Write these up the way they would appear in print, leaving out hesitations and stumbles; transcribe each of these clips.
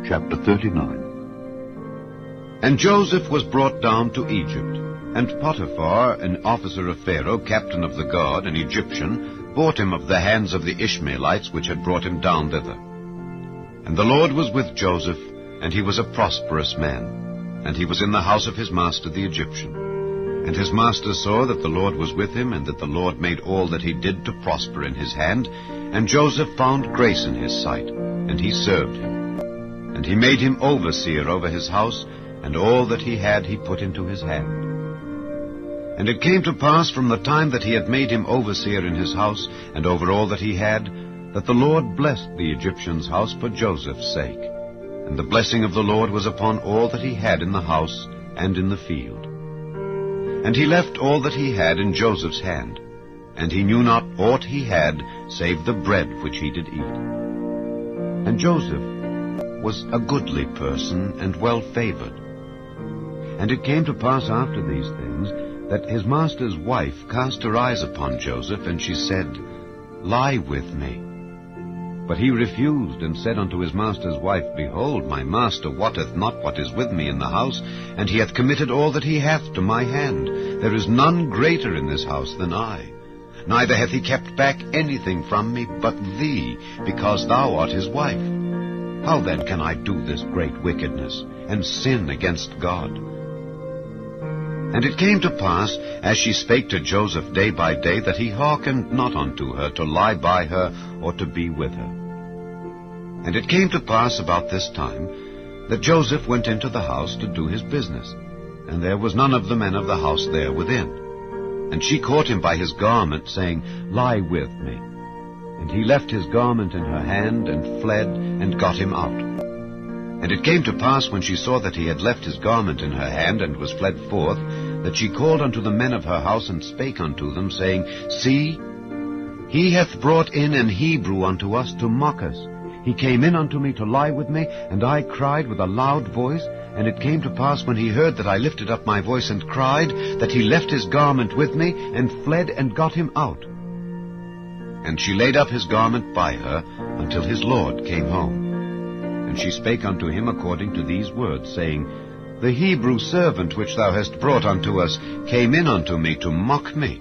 Chapter 39. And Joseph was brought down to Egypt, and Potiphar, an officer of Pharaoh, captain of the guard, an Egyptian, bought him of the hands of the Ishmaelites which had brought him down thither. And the Lord was with Joseph, and he was a prosperous man, and he was in the house of his master the Egyptian. And his master saw that the Lord was with him, and that the Lord made all that he did to prosper in his hand. And Joseph found grace in his sight, and he served him. And he made him overseer over his house, and all that he had he put into his hand. And it came to pass from the time that he had made him overseer in his house, and over all that he had, that the Lord blessed the Egyptian's house for Joseph's sake. And the blessing of the Lord was upon all that he had in the house and in the field. And he left all that he had in Joseph's hand, and he knew not aught he had, save the bread which he did eat. And Joseph was a goodly person, and well-favored. And it came to pass after these things, that his master's wife cast her eyes upon Joseph, and she said, Lie with me. But he refused, and said unto his master's wife, Behold, my master wotteth not what is with me in the house, and he hath committed all that he hath to my hand. There is none greater in this house than I. Neither hath he kept back anything from me but thee, because thou art his wife. How then can I do this great wickedness, and sin against God? And it came to pass, as she spake to Joseph day by day, that he hearkened not unto her to lie by her, or to be with her. And it came to pass about this time, that Joseph went into the house to do his business, and there was none of the men of the house there within. And she caught him by his garment, saying, Lie with me. And he left his garment in her hand, and fled, and got him out. And it came to pass, when she saw that he had left his garment in her hand, and was fled forth, that she called unto the men of her house, and spake unto them, saying, See, he hath brought in an Hebrew unto us to mock us. He came in unto me to lie with me, and I cried with a loud voice. And it came to pass, when he heard that I lifted up my voice and cried, that he left his garment with me, and fled, and got him out. And she laid up his garment by her, until his Lord came home. And she spake unto him according to these words, saying, The Hebrew servant which thou hast brought unto us came in unto me to mock me.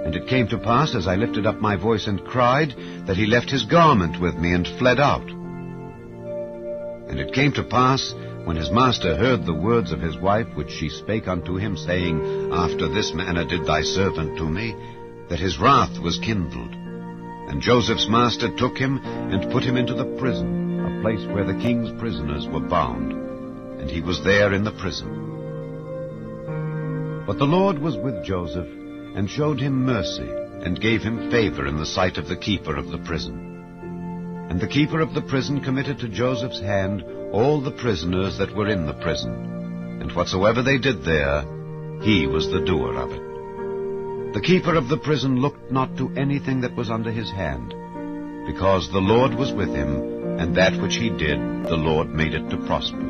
And it came to pass, as I lifted up my voice and cried, that he left his garment with me, and fled out. And it came to pass, when his master heard the words of his wife, which she spake unto him, saying, After this manner did thy servant to me, that his wrath was kindled. And Joseph's master took him, and put him into the prison, a place where the king's prisoners were bound. And he was there in the prison. But the Lord was with Joseph, and showed him mercy, and gave him favor in the sight of the keeper of the prison. And the keeper of the prison committed to Joseph's hand all the prisoners that were in the prison, and whatsoever they did there, he was the doer of it. The keeper of the prison looked not to anything that was under his hand, because the Lord was with him, and that which he did, the Lord made it to prosper.